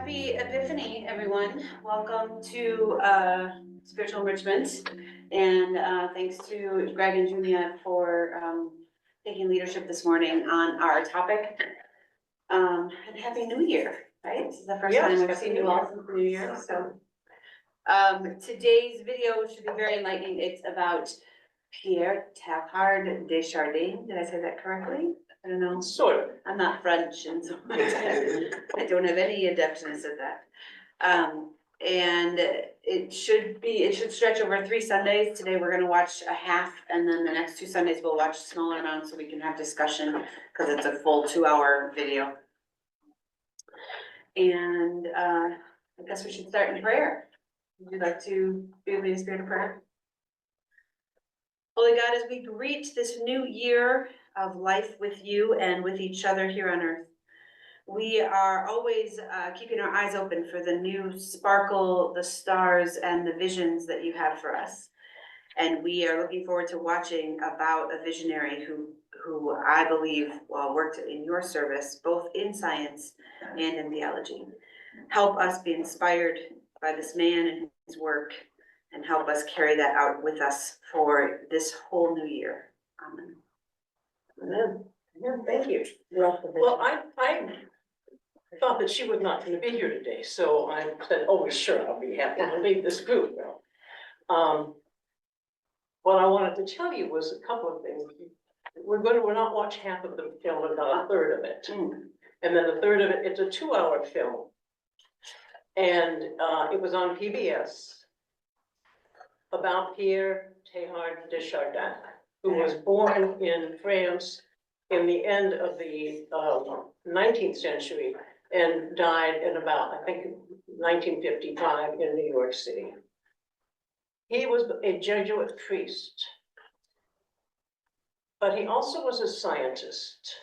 Happy Epiphany, everyone. Welcome to Spiritual Enrichment. And thanks to Greg and Junia for taking leadership this morning on our topic. And Happy New Year, right? This is the first time I've seen you all since the New Year. So today's video should be very enlightening. It's about Pierre Teilhard de Chardin. Did I say that correctly? I don't know. Sort of. I'm not French, and so I don't have any adeptness at that. And it should stretch over 3 Sundays. Today, we're gonna watch a half, and then the next 2 Sundays, we'll watch smaller amounts so we can have discussion, because it's a full 2-hour video. And I guess we should start in prayer. Would you like to be with me in a spirit of prayer? Holy God, as we greet this new year of life with you and with each other here on earth, we are always keeping our eyes open for the new sparkle, the stars, and the visions that you have for us. And we are looking forward to watching about a visionary who I believe worked in your service, both in science and in theology. Help us be inspired by this man and his work, and help us carry that out with us for this whole new year. Amen. Amen. Yeah, thank you. Well, I thought that she was not going to be here today, so I said, "Oh, sure, I'll be happy to lead this group." What I wanted to tell you was a couple of things. We're not watch half of the film, but about a third of it, and then a third of it. It's a 2-hour film, and it was on PBS about Pierre Teilhard de Chardin, who was born in France in the end of the 19th century and died in about, I think, 1955 in New York City. He was a Jesuit priest, but he also was a scientist,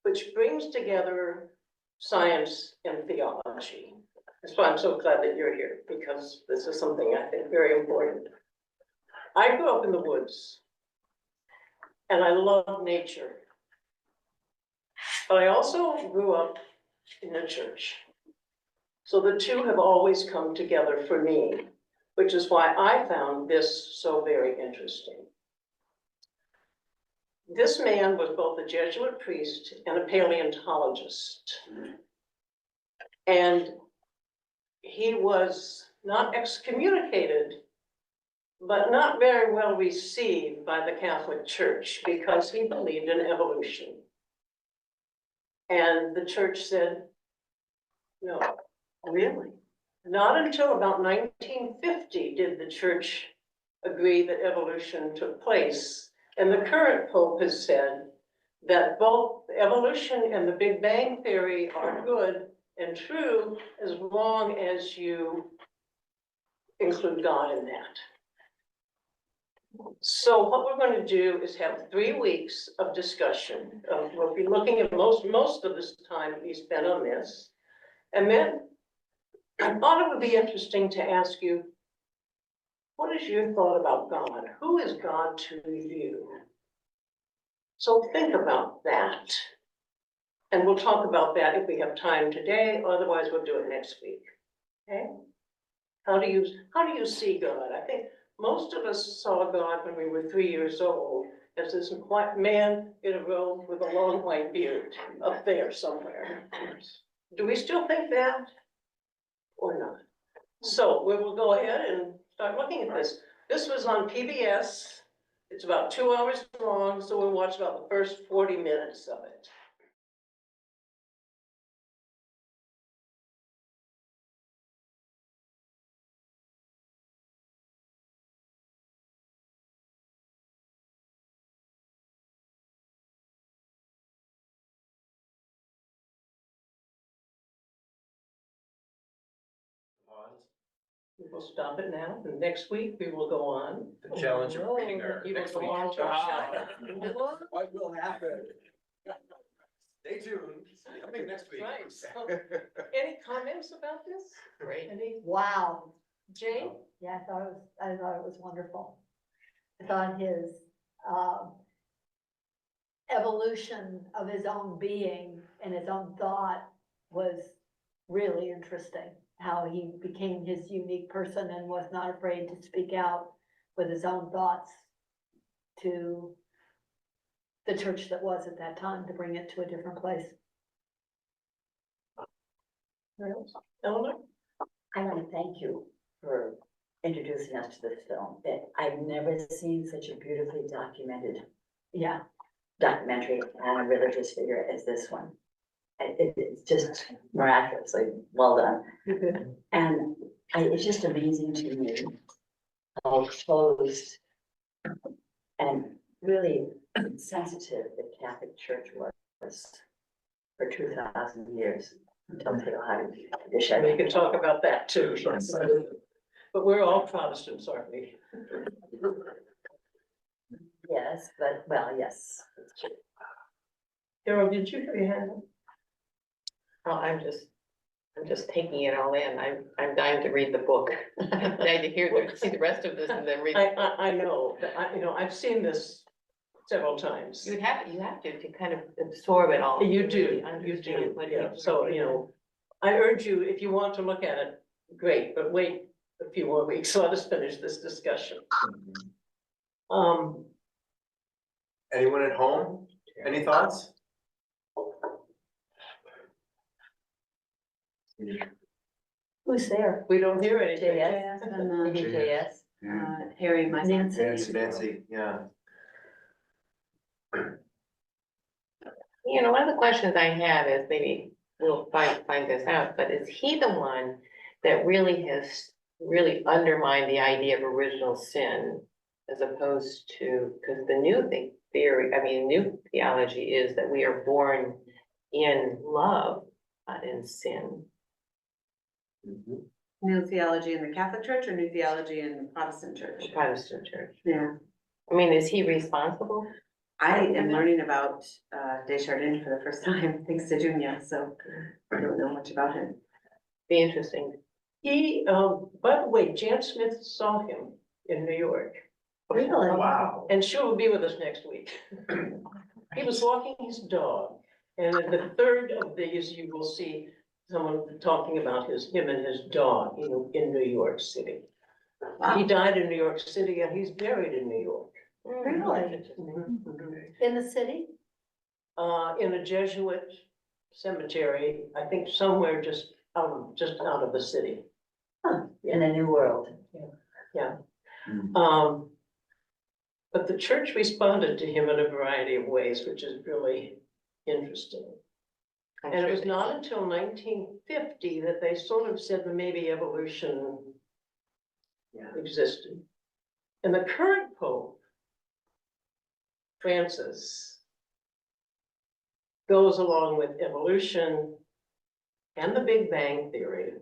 which brings together science and theology. That's why I'm so glad that you're here, because this is something I think very important. I grew up in the woods, and I love nature. But I also grew up in the church. So the two have always come together for me, which is why I found this so very interesting. This man was both a Jesuit priest and a paleontologist. And he was not excommunicated, but not very well received by the Catholic Church because he believed in evolution. And the church said, no. Really? Not until about 1950 did the church agree that evolution took place. And the current Pope has said that both evolution and the Big Bang Theory are good and true as long as you include God in that. So what we're going to do is have 3 weeks of discussion. We'll be looking at most of this time we spent on this. And then I thought it would be interesting to ask you, what is your thought about God? Who is God to you? So think about that. And we'll talk about that if we have time today, otherwise we'll do it next week. Okay? How do you see God? I think most of us saw God when we were 3 years old as this white man in a robe with a long white beard up there somewhere. Do we still think that or not? So we will go ahead and start looking at this. This was on PBS. It's about 2 hours long, so we'll watch about the first 40 minutes of it. We'll stop it now, and next week we will go on. The challenge of reading our next week. What will happen? Stay tuned. Coming next week. Right. So, any comments about this? Great. Wow. Jane? Yeah, I thought it was wonderful. I thought his evolution of his own being and his own thought was really interesting, how he became his unique person and was not afraid to speak out with his own thoughts to the church that was at that time, to bring it to a different place. Eleanor? I want to thank you for introducing us to this film. I've never seen such a beautifully documented Yeah, documentary on a religious figure as this one. It's just miraculously well done. And it's just amazing to me how closed and really sensitive the Catholic Church was for 2,000 years until they had to shut We it can down. talk about that too. But we're all Protestants, aren't we? Yes, but, well, yes. Carol, did you have your hand up? Oh, I'm just taking it all in. I'm dying to read the book. I'm dying to see the rest of this and then read. I know, but I've seen this several times. You have to kind of absorb it all. You to do, really you understand do, what yeah, people are so, doing. I urge you, if you want to look at it, great, but wait a few more weeks, let us finish this discussion. Anyone at home? Any thoughts? who's there? We don't hear anything. JS, and, maybe JS. Harry, and myself. Nancy, yeah. You know, one of the questions I have is, maybe we'll find this out, but is he the one that really has really undermined the idea of original sin? As opposed to, because the new new theology is that we are born in love, not in sin. New theology in the Catholic Church or new theology in the Protestant Church? The Protestant church. Yeah, I mean, is he responsible? I am learning about Desjardins for the first time, thanks to Junia, so I don't know much about him. Be interesting. He, by the way, Jan Smith saw him in New York, Really? Wow. and she will be with us next week. He was walking his dog, and in the third of these, you will see someone talking about him and his dog in New York City. He died in New York City and he's buried in New York. Really? In the city? In a Jesuit cemetery, I think somewhere just out of the city. In a new world. But the church responded to him in a variety of ways, which is really interesting. I'm And it sure was they- not until 1950 that they sort of said that maybe evolution existed. And the current Pope, Francis, goes along with evolution and the Big Bang Theory,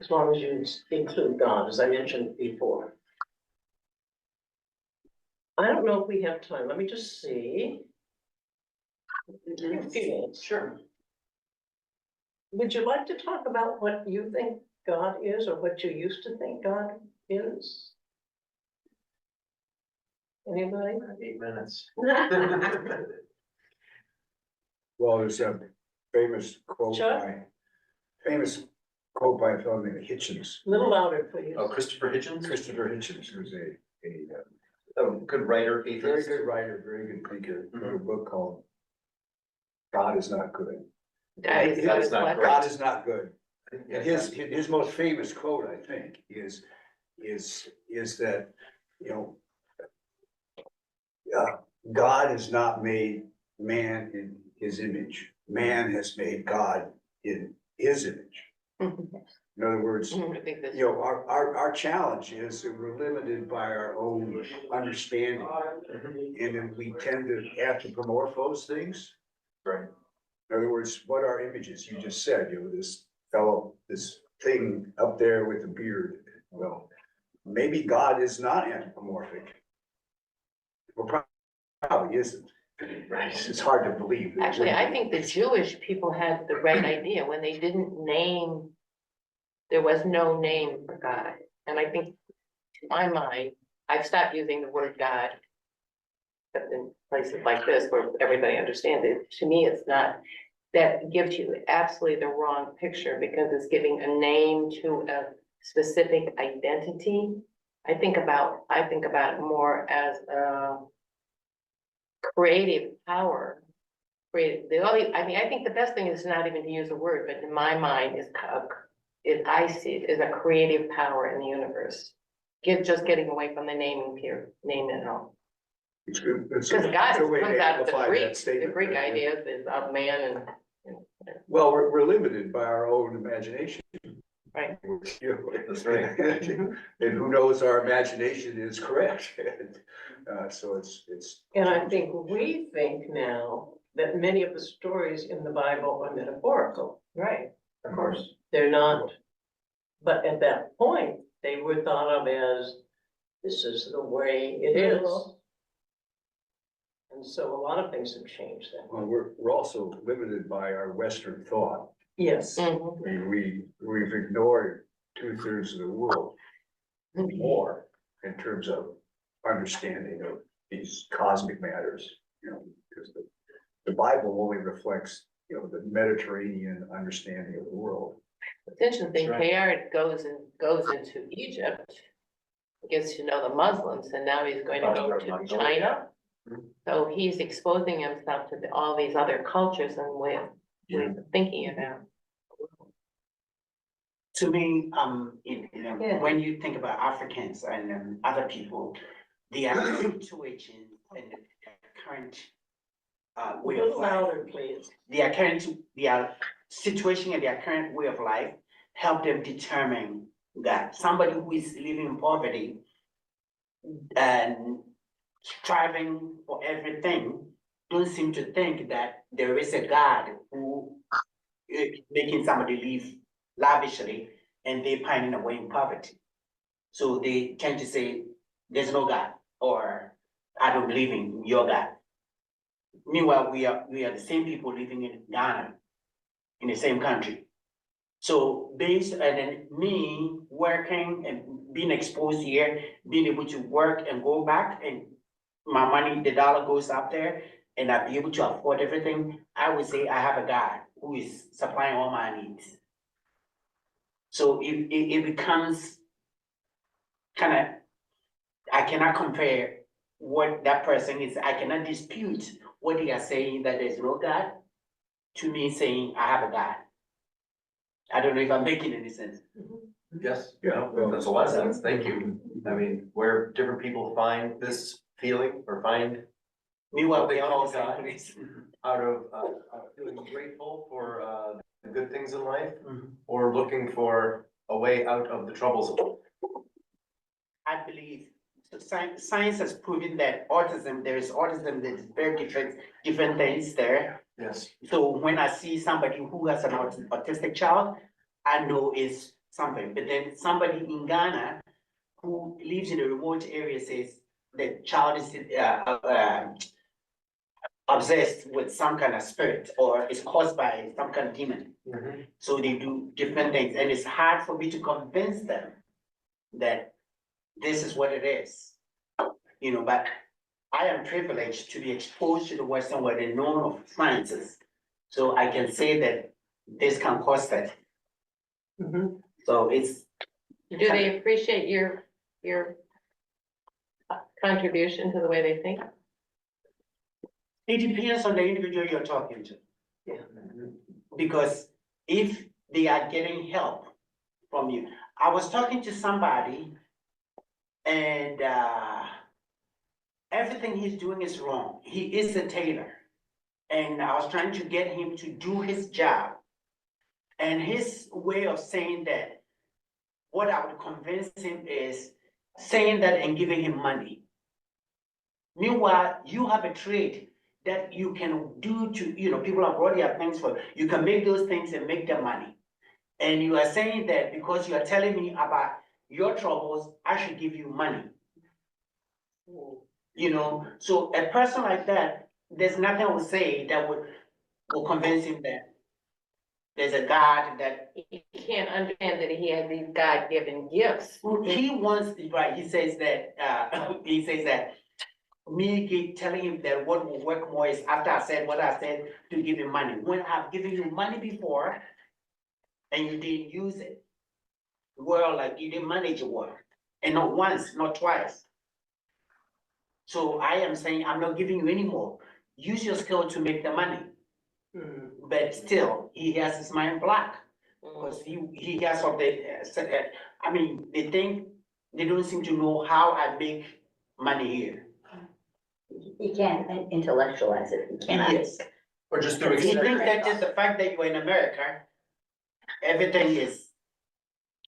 as long as you include God, as I mentioned before. I don't know if we have time. Let me just see. A few minutes. Sure. Would you like to talk about what you think God is, or what you used to think God is? Anybody? 8 minutes. Well, there's a famous quote Chuck? by a fellow named Hitchens. A little louder, please. Oh, Christopher Hitchens? Christopher Hitchens, who's a Good writer, very atheist. good writer, very good thinker, wrote a book called God is Not Good. That's not what? great. God is not good. And his most famous quote, I think, is that, God has not made man in his image. Man has made God in his image. In other words, I think this. our challenge is that we're limited by our own understanding. And then we tend to anthropomorphose things. Right. In other words, what are images? You just said, this fellow, this thing up there with a beard. Well, maybe God is not anthropomorphic. Well, probably isn't. Right. It's hard to believe. that it Actually, would I be. think the Jewish people had the right idea when they didn't name, there was no name for God. And I think, to my mind, I've stopped using the word God. But in places like this where everybody understands it, to me, it's not, that gives you absolutely the wrong picture because it's giving a name to a specific identity. I think about it more as a creative power. I think the best thing is not even to use a word, but in my mind I see it as a creative power in the universe. Just getting away from the name it all. It's good. Because God it's a way comes to out of the amplify that Greek statement, right? ideas is of man and. Well, we're limited by our own imagination. Right. That's right. And who knows, our imagination is correct. So it's. And I think we think now that many of the stories in the Bible are metaphorical. Right. Of course, they're not, but at that point, they were thought of as, this is the way it is. And so a lot of things have changed then. Well, we're also limited by our Western thought. Yes. Mhm. I mean, we've ignored 2/3 of the world more in terms of understanding of these cosmic matters, because the Bible only reflects, the Mediterranean understanding of the world. It's interesting, That's right. KR goes into Egypt, gets to know the Muslims, and now he's going to go to China. So he's exposing himself to all these other cultures and ways of thinking about. To me, Yeah. when you think about Africans and other people, their situation and their current A way of little life, louder, please. their situation and their current way of life help them determine that somebody who is living in poverty and striving for everything don't seem to think that there is a God who is making somebody live lavishly and they pining away in poverty. So they tend to say, there's no God, or I don't believe in your God. Meanwhile, we are the same people living in Ghana, in the same country. So based, and then me working and being exposed here, being able to work and go back and my money, the dollar goes up there and I be able to afford everything, I would say I have a God who is supplying all my needs. So it becomes kind of, I cannot compare what that person is, I cannot dispute what they are saying that there's no God to me saying I have a God. I don't know if I'm making any sense. Yes, Yeah. that's a lot of sense, thank you. I mean, where different people find this feeling or find Meanwhile, What they we are call all the same God. place. out of feeling grateful for the good things in life Mhm. or looking for a way out of the troubles. I believe, so science has proven that autism, there's very different things there. Yes. So when I see somebody who has an autistic child, I know it's something, but then somebody in Ghana who lives in a remote area says the child is obsessed with some kind of spirit or is caused by some kind of demon. Mhm. So they do different things, and it's hard for me to convince them that this is what it is. But I am privileged to be exposed to the Western world and known of sciences. So I can say that this can cause that. So it's, Do they appreciate your contribution to the way they think? it depends on the individual you're talking to. Yeah. Because if they are getting help from you, I was talking to somebody and everything he's doing is wrong. He is a tailor. And I was trying to get him to do his job. And his way of saying that, what I would convince him is saying that and giving him money. Meanwhile, you have a trade that you can do to, people have brought their things for, you can make those things and make them money. And you are saying that because you are telling me about your troubles, I should give you money. So a person like that, there's nothing I would say that will convince him that there's a God that He can't understand that he has these God-given gifts. he wants, right, he says that, telling him that what will work more is after I said what I said to give him money. When I've given you money before and you didn't use it. Well, like you didn't manage your work, and not once, not twice. So I am saying I'm not giving you any more. Use your skill to make the money. But still, he has his mind black. Because he has something, I mean, they don't seem to know how I make money here. He can't intellectualize it, he cannot. Yes, Or just through he thinks experience. that just the fact that you're in America, everything is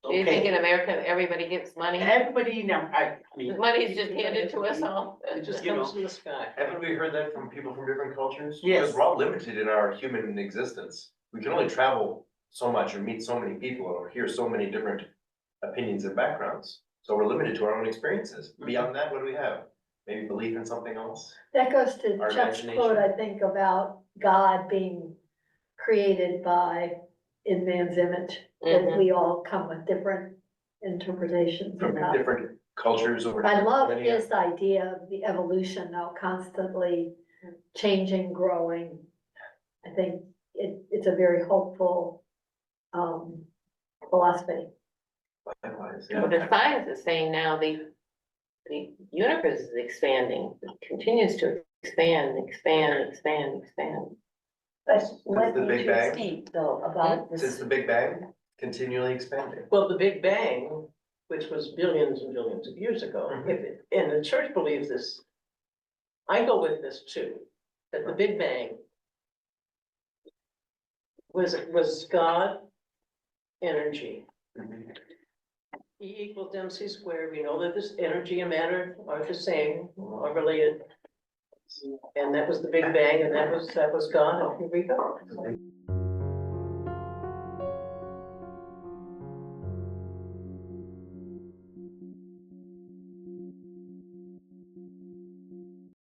Do you think in okay. America, everybody gets money? Everybody, you know, I mean, Money's just handed to us all. It just You know. comes from the sky. Haven't we heard that from people from different cultures? Yes. Because we're all limited in our human existence. We can only travel so much or meet so many people or hear so many different opinions and backgrounds. So we're limited to our own experiences. Beyond that, what do we have? Maybe belief in something else? That goes to Our Chuck's imagination. quote, I think, about God being created in man's image. That Mhm. we all come with different interpretations From about it. different cultures over. I love millennia. his idea of the evolution though, constantly changing, growing. I think it's a very hopeful, philosophy. Likewise, Well, the science is saying now the universe is expanding, it continues to expand. But what the Big Bang? interesting though about Since this, the Big Bang, continually expanding. Well, the Big Bang, which was billions and billions of years ago, and the church believes this. I go with this too, that the Big Bang was God energy. E equals MC squared, we know that this energy and matter are the same, are related. And that was the Big Bang, and that was God, and here we go.